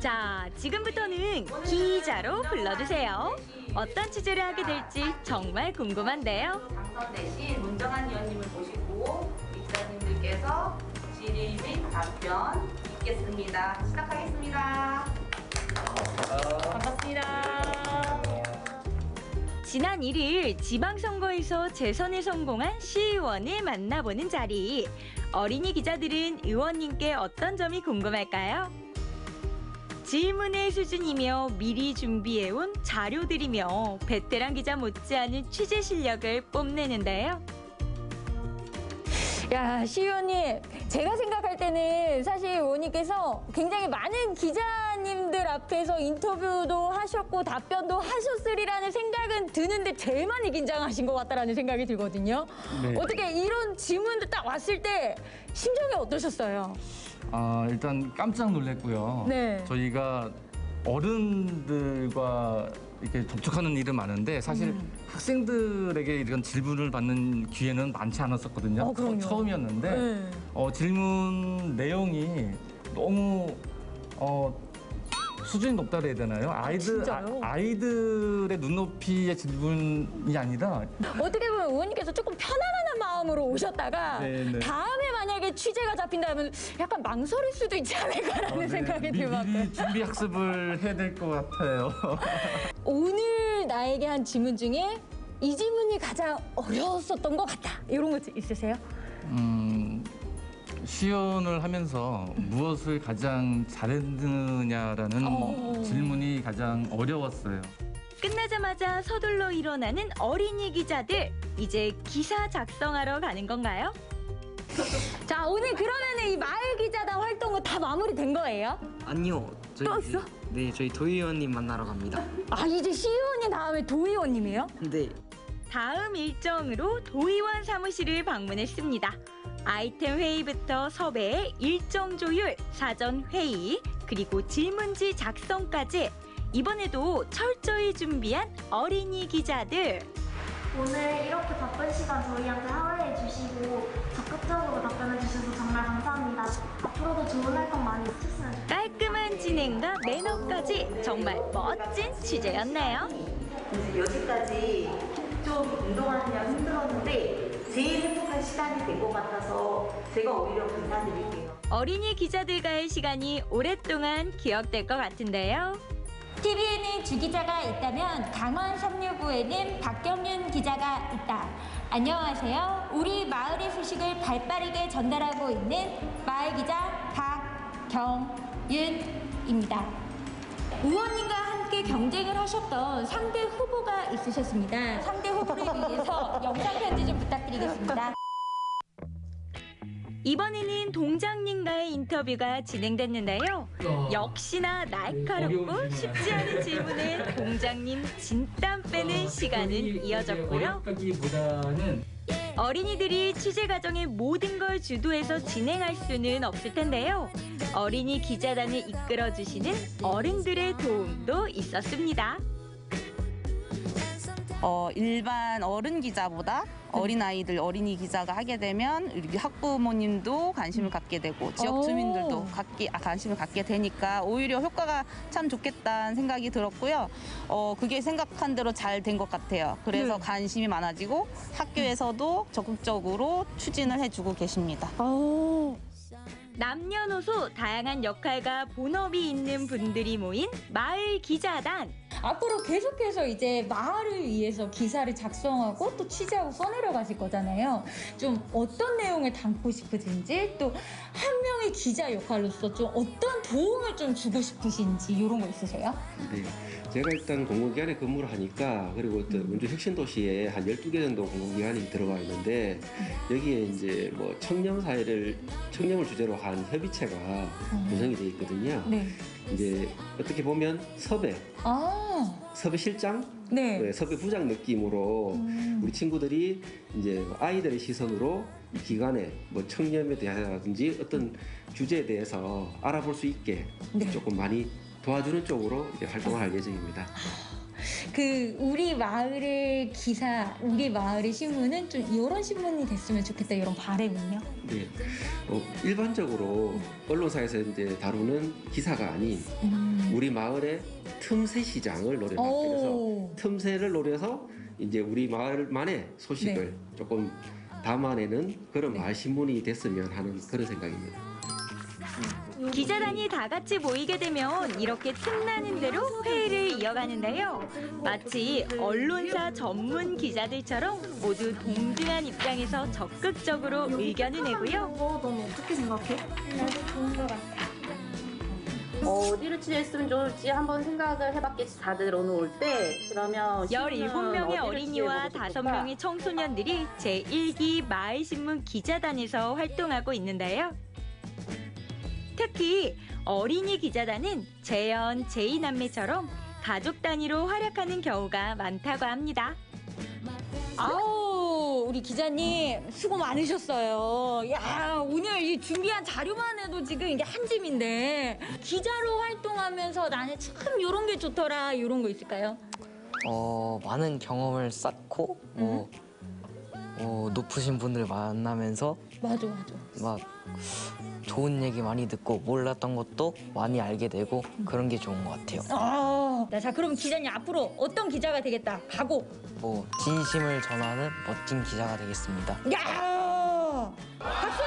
자, 지금부터는 기자로 불러주세요. 어떤 취재를 하게 될지 정말 궁금한데요. 당선되신 문정한 의원님을 모시고 기자님들께서 질의 및 답변 있겠습니다. 시작하겠습니다. 반갑습니다. 지난 1일 지방선거에서 재선에 성공한 시의원을 만나보는 자리. 어린이 기자들은 의원님께 어떤 점이 궁금할까요? 질문의 수준이며 미리 준비해온 자료들이며 베테랑 기자 못지않은 취재 실력을 뽐내는데요. 야, 시의원님, 제가 생각할 때는 사실 의원님께서 굉장히 많은 기자님들 앞에서 인터뷰도 하셨고 답변도 하셨으리라는 생각은 드는데 제일 많이 긴장하신 것 같다라는 생각이 들거든요. 네. 어떻게 이런 질문도 딱 왔을 때 심정이 어떠셨어요? 일단 깜짝 놀랐고요. 네. 저희가 어른들과 이렇게 접촉하는 일은 많은데 사실 학생들에게 이런 질문을 받는 기회는 많지 않았었거든요. 그럼요. 처음이었는데 네. 질문 내용이 너무 수준이 높다 그래야 되나요? 진짜요? 아이들의 눈높이의 질문이 아니라 어떻게 보면 의원님께서 조금 편안한 마음으로 오셨다가 네네. 다음에 만약에 취재가 잡힌다면 약간 망설일 수도 있지 않을까라는 생각이 들만큼. 미리 준비 학습을 해야 될 것 같아요. 오늘 나에게 한 질문 중에 이 질문이 가장 어려웠었던 것 같다. 이런 거 있으세요? 시연을 하면서 무엇을 가장 잘했느냐라는 질문이 가장 어려웠어요. 끝나자마자 서둘러 일어나는 어린이 기자들. 이제 기사 작성하러 가는 건가요? 자, 오늘 그러면은 이 마을 기자단 활동은 다 마무리된 거예요? 아니요. 또 있어? 네, 저희 도의원님 만나러 갑니다. 아, 이제 시의원님 다음에 도의원님이에요? 네. 다음 일정으로 도의원 사무실을 방문했습니다. 아이템 회의부터 섭외, 일정 조율, 사전 회의, 그리고 질문지 작성까지 이번에도 철저히 준비한 어린이 기자들. 오늘 이렇게 바쁜 시간 저희한테 허락해 주시고 적극적으로 답변해 주셔서 정말 감사합니다. 앞으로도 좋은 활동 많이 해주셨으면 좋겠습니다. 깔끔한 진행과 매너까지 정말 멋진 취재였네요. 여기까지 좀 운동하느라 힘들었는데 제일 행복한 시간이 된 것 같아서 제가 오히려 감사드릴게요. 어린이 기자들과의 시간이 오랫동안 기억될 것 같은데요. TV에는 주 기자가 있다면 강원 삼류부에는 박경윤 기자가 있다. 안녕하세요. 우리 마을의 소식을 발빠르게 전달하고 있는 마을 기자 박경윤입니다. 의원님과 함께 경쟁을 하셨던 상대 후보가 있으셨습니다. 상대 후보를 위해서 영상 편지 좀 부탁드리겠습니다. 이번에는 동장님과의 인터뷰가 진행됐는데요. 역시나 날카롭고 쉽지 않은 질문에 동장님 진땀 빼는 시간은 이어졌고요. 어린이들이 취재 과정의 모든 걸 주도해서 진행할 수는 없을 텐데요. 어린이 기자단을 이끌어주시는 어른들의 도움도 있었습니다. 일반 어른 기자보다 어린아이들 어린이 기자가 하게 되면 우리 학부모님도 관심을 갖게 되고 지역 주민들도 관심을 갖게 되니까 오히려 효과가 참 좋겠다는 생각이 들었고요. 그게 생각한 대로 잘 된 것 같아요. 그래서 관심이 많아지고 학교에서도 적극적으로 추진을 해주고 계십니다. 남녀노소 다양한 역할과 본업이 있는 분들이 모인 마을 기자단. 앞으로 계속해서 이제 마을을 위해서 기사를 작성하고 또 취재하고 써내려 가실 거잖아요. 좀 어떤 내용을 담고 싶으신지, 또 한 명의 기자 역할로서 좀 어떤 도움을 좀 주고 싶으신지 이런 거 있으세요? 네. 제가 일단 공공기관에 근무를 하니까, 그리고 또 운주 혁신도시에 한 12개 정도 공공기관이 들어가 있는데, 여기에 이제 뭐 청년을 주제로 한 협의체가 구성이 되어 있거든요. 네. 이제 어떻게 보면 섭외실장, 네, 섭외부장 느낌으로 우리 친구들이 이제 아이들의 시선으로 이 기관에 뭐 청년에 대하든지 어떤 주제에 대해서 알아볼 수 있게 조금 많이 도와주는 쪽으로 이제 활동을 할 예정입니다. 우리 마을의 기사, 우리 마을의 신문은 좀 이런 신문이 됐으면 좋겠다, 이런 바람은요? 네. 일반적으로 언론사에서 이제 다루는 기사가 아닌 우리 마을의 틈새 시장을 노려요. 그래서 틈새를 노려서 이제 우리 마을만의 소식을 조금 담아내는 그런 마을 신문이 됐으면 하는 그런 생각입니다. 기자단이 다 같이 모이게 되면 이렇게 틈나는 대로 회의를 이어가는데요. 마치 언론사 전문 기자들처럼 모두 동등한 입장에서 적극적으로 의견을 내고요. 넌 어떻게 생각해? 나도 좋은 것 같아. 어디를 취재했으면 좋을지 한번 생각을 해봤겠지. 다들 오늘 올 때. 그러면 17명의 어린이와 5명의 청소년들이 제1기 마을신문 기자단에서 활동하고 있는데요. 특히 어린이 기자단은 재현, 제이남매처럼 가족 단위로 활약하는 경우가 많다고 합니다. 아우, 우리 기자님 수고 많으셨어요. 야, 오늘 이 준비한 자료만 해도 지금 이게 한 짐인데, 기자로 활동하면서 나는 참 이런 게 좋더라, 이런 거 있을까요? 많은 경험을 쌓고 높으신 분들 만나면서 맞아. 막 좋은 얘기 많이 듣고 몰랐던 것도 많이 알게 되고 그런 게 좋은 것 같아요. 자, 그럼 기자님 앞으로 어떤 기자가 되겠다? 각오. 진심을 전하는 멋진 기자가 되겠습니다. 야! 박수!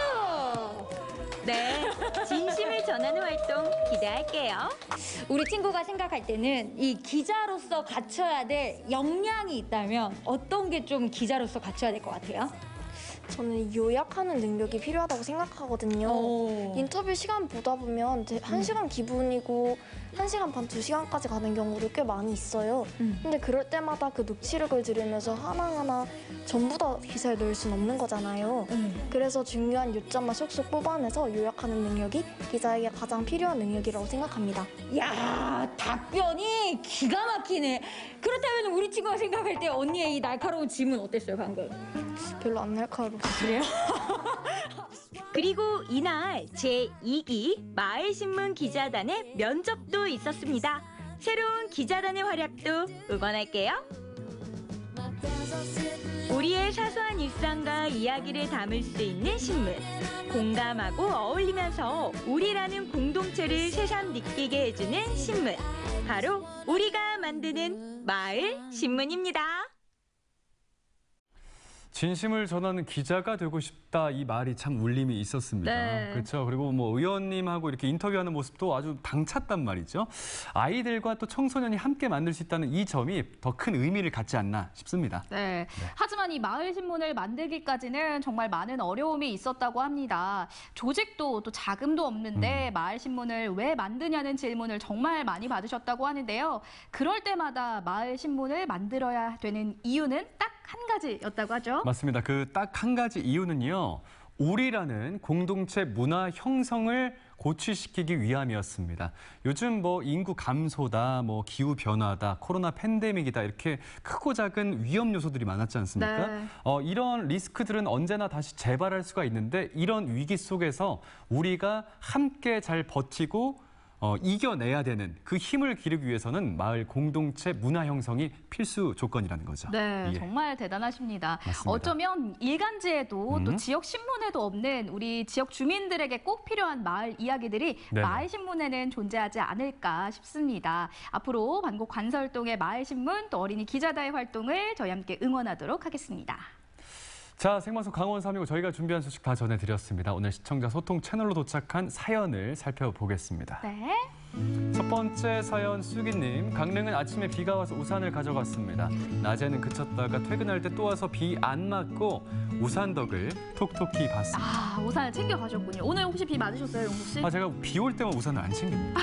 네, 진심을 전하는 활동 기대할게요. 우리 친구가 생각할 때는 이 기자로서 갖춰야 될 역량이 있다면 어떤 게 좀 기자로서 갖춰야 될 것 같아요? 저는 요약하는 능력이 필요하다고 생각하거든요. 인터뷰 시간 보다 보면 1시간 기분이고 1시간 반, 2시간까지 가는 경우도 꽤 많이 있어요. 근데 그럴 때마다 그 녹취록을 들으면서 하나하나 전부 다 기사에 넣을 수는 없는 거잖아요. 그래서 중요한 요점만 쏙쏙 뽑아내서 요약하는 능력이 기자에게 가장 필요한 능력이라고 생각합니다. 야, 답변이 기가 막히네. 그렇다면 우리 친구가 생각할 때 언니의 이 날카로운 질문 어땠어요, 방금? 별로 안 날카로웠어요. 그래요? 그리고 이날 제2기 마을신문 기자단의 면접도 있었습니다. 새로운 기자단의 활약도 응원할게요. 우리의 사소한 일상과 이야기를 담을 수 있는 신문. 공감하고 어울리면서 우리라는 공동체를 새삼 느끼게 해주는 신문. 바로 우리가 만드는 마을 신문입니다. 진심을 전하는 기자가 되고 싶다, 이 말이 참 울림이 있었습니다. 네. 그렇죠. 그리고 뭐 의원님하고 이렇게 인터뷰하는 모습도 아주 당찼단 말이죠. 아이들과 또 청소년이 함께 만들 수 있다는 이 점이 더 큰 의미를 갖지 않나 싶습니다. 네. 하지만 이 마을 신문을 만들기까지는 정말 많은 어려움이 있었다고 합니다. 조직도 또 자금도 없는데 마을 신문을 왜 만드냐는 질문을 정말 많이 받으셨다고 하는데요. 그럴 때마다 마을 신문을 만들어야 되는 이유는 딱 한 가지였다고 하죠. 맞습니다. 그 딱 한 가지 이유는요. 우리라는 공동체 문화 형성을 고취시키기 위함이었습니다. 요즘 뭐 인구 감소다, 뭐 기후 변화다, 코로나 팬데믹이다, 이렇게 크고 작은 위험 요소들이 많았지 않습니까? 네. 이런 리스크들은 언제나 다시 재발할 수가 있는데, 이런 위기 속에서 우리가 함께 잘 버티고 이겨내야 되는 그 힘을 기르기 위해서는 마을 공동체 문화 형성이 필수 조건이라는 거죠. 네, 예. 정말 대단하십니다. 맞습니다. 어쩌면 일간지에도 또 지역 신문에도 없는 우리 지역 주민들에게 꼭 필요한 마을 이야기들이 네네. 마을 신문에는 존재하지 않을까 싶습니다. 앞으로 반곡 관설동의 마을 신문 또 어린이 기자단의 활동을 저희 함께 응원하도록 하겠습니다. 자, 생방송 강원 365 저희가 준비한 소식 다 전해드렸습니다. 오늘 시청자 소통 채널로 도착한 사연을 살펴보겠습니다. 네. 첫 번째 사연 수기님. 강릉은 아침에 비가 와서 우산을 가져갔습니다. 낮에는 그쳤다가 퇴근할 때 또 와서 비 안 맞고 우산 덕을 톡톡히 봤습니다. 아, 우산을 챙겨 가셨군요. 오늘 혹시 비 맞으셨어요, 용석 씨? 아, 제가 비 올 때만 우산을 안 챙깁니다.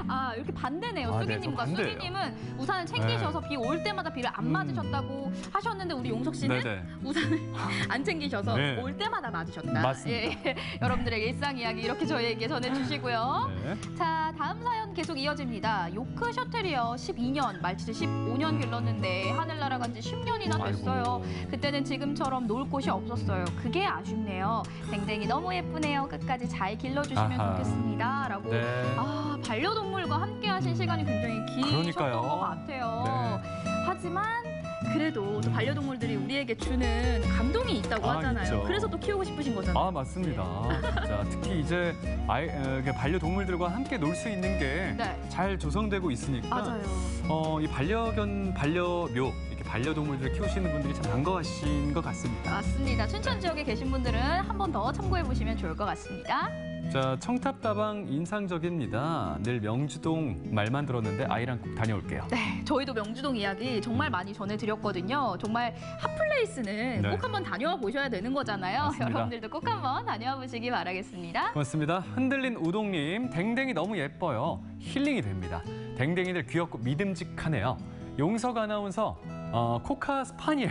아, 이렇게 반대네요. 아, 네, 수기님과 좀 반대예요. 수기님은 우산을 챙기셔서 비 올 때마다 비를 안 맞으셨다고 하셨는데 우리 용석 씨는 네네. 우산을 안 챙기셔서 네. 올 때마다 맞으셨다. 맞습니다. 예. 여러분들의 일상 이야기 이렇게 저희에게 전해주시고요. 네. 자, 다음 사연 계속 이어집니다. 요크 셔틀이요. 12년, 말치를 15년 길렀는데 하늘 날아간 지 10년이나 됐어요. 아이고. 그때는 지금처럼 놀 곳이 없었어요. 그게 아쉽네요. 댕댕이 너무 예쁘네요. 끝까지 잘 길러주시면 아하. 좋겠습니다. 라고. 네. 아, 반려동물과 함께 하신 시간이 굉장히 기셨던 그러니까요. 것 같아요. 네. 하지만 그래도 또 반려동물들이 우리에게 주는 감동이 있다고 아, 하잖아요. 있죠. 그래서 또 키우고 싶으신 거잖아요. 아, 맞습니다. 진짜 특히 이제 반려동물들과 함께 놀 수 있는 게 잘 네. 조성되고 있으니까 맞아요. 이 반려묘, 이렇게 반려동물들을 키우시는 분들이 참 반가워하신 것 같습니다. 맞습니다. 춘천 지역에 계신 분들은 한 번 더 참고해 보시면 좋을 것 같습니다. 자, 청탑다방 인상적입니다. 늘 명주동 말만 들었는데 아이랑 꼭 다녀올게요. 네, 저희도 명주동 이야기 정말 많이 전해드렸거든요. 정말 핫플레이스는 네. 꼭 한번 다녀와 보셔야 되는 거잖아요. 맞습니다. 여러분들도 꼭 한번 다녀와 보시기 바라겠습니다. 고맙습니다. 흔들린 우동님, 댕댕이 너무 예뻐요. 힐링이 됩니다. 댕댕이들 귀엽고 믿음직하네요. 용석 아나운서, 코카 스파니엘.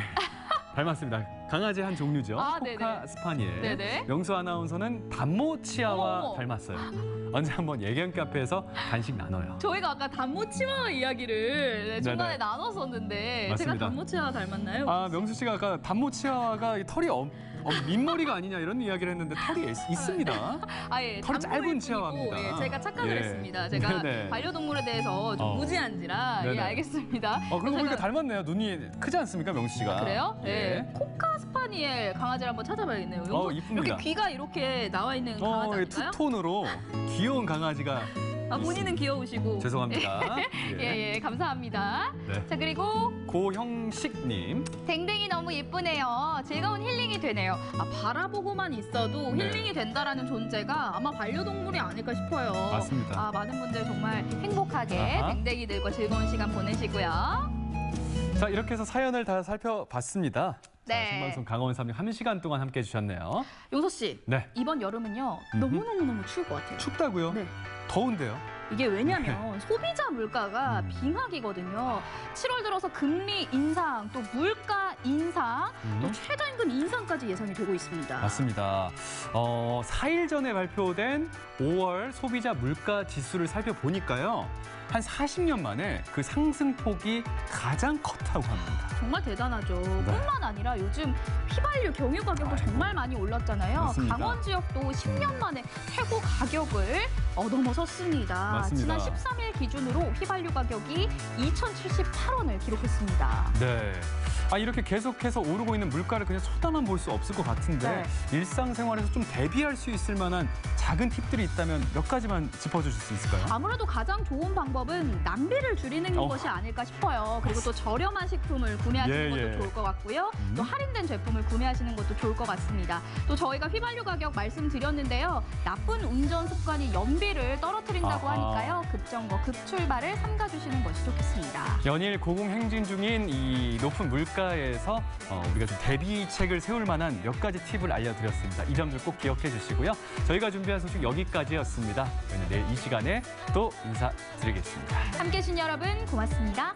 닮았습니다. 강아지 한 종류죠. 아, 코카 네네. 스파니엘. 네네. 명수 아나운서는 단모 치아와 어머. 닮았어요. 언제 한번 예견 카페에서 간식 나눠요. 저희가 아까 단모치와 이야기를 중간에 네네. 나눴었는데 맞습니다. 제가 단모치와 닮았나요? 아, 명수 씨가 아까 단모 치아가 이 털이 민머리가 아니냐 이런 이야기를 했는데 털이 있습니다. 아, 예, 털이 짧은 단모일 치아와입니다. 뿐이고, 예, 제가 착각을 예. 했습니다. 제가 네네. 반려동물에 대해서 좀 무지한지라 예, 네네. 알겠습니다. 그러고 보니까 닮았네요. 눈이 크지 않습니까, 명수 씨가? 그래요? 예. 네. 코카 스파니엘 강아지를 한번 찾아봐야겠네요. 이쁩니다. 이렇게 귀가 이렇게 나와 있는 강아지 이 아닌가요? 투톤으로 귀여운 강아지가 아, 본인은 귀여우시고. 죄송합니다. 예, 감사합니다. 네. 자, 그리고 고형식님. 댕댕이 너무 예쁘네요. 즐거운 힐링이 되네요. 아, 바라보고만 있어도 네. 힐링이 된다라는 존재가 아마 반려동물이 아닐까 싶어요. 맞습니다. 아, 많은 분들 정말 행복하게 아하. 댕댕이들과 즐거운 시간 보내시고요. 자, 이렇게 해서 사연을 다 살펴봤습니다. 네. 자, 생방송 강원 3육 1시간 동안 함께 해주셨네요. 용서 씨, 네. 이번 여름은요 너무너무 추울 것 같아요. 춥다고요? 네. 더운데요? 이게 왜냐면 소비자 물가가 빙하기거든요. 7월 들어서 금리 인상, 또 물가 인상, 또 최저임금 인상까지 예상이 되고 있습니다. 맞습니다. 4일 전에 발표된 5월 소비자 물가 지수를 살펴보니까요. 한 40년 만에 그 상승폭이 가장 컸다고 합니다. 정말 대단하죠. 뿐만 아니라 요즘 휘발유, 경유 가격도 정말 많이 올랐잖아요. 맞습니다. 강원 지역도 10년 만에 최고 가격을 넘어섰습니다. 맞습니다. 지난 13일 기준으로 휘발유 가격이 2,078원을 기록했습니다. 네. 이렇게 계속해서 오르고 있는 물가를 그냥 쳐다만 볼 수 없을 것 같은데 일상생활에서 좀 대비할 수 있을 만한 작은 팁들이 있다면 몇 가지만 짚어주실 수 있을까요? 아무래도 가장 좋은 방법은 낭비를 줄이는 것이 아닐까 싶어요. 그리고 또 저렴한 식품을 구매하시는 것도 좋을 것 같고요. 또 할인된 제품을 구매하시는 것도 좋을 것 같습니다. 또 저희가 휘발유 가격 말씀드렸는데요. 나쁜 운전 습관이 연비를 떨어뜨린다고 하니까요. 급정거, 급출발을 삼가주시는 것이 좋겠습니다. 연일 고공행진 중인 이 높은 물가에서 우리가 좀 대비책을 세울 만한 몇 가지 팁을 알려드렸습니다. 이 점들 꼭 기억해 주시고요. 저희가 준비한 소식 여기까지였습니다. 저희는 내일 이 시간에 또 인사드리겠습니다. 함께해 주신 여러분 고맙습니다.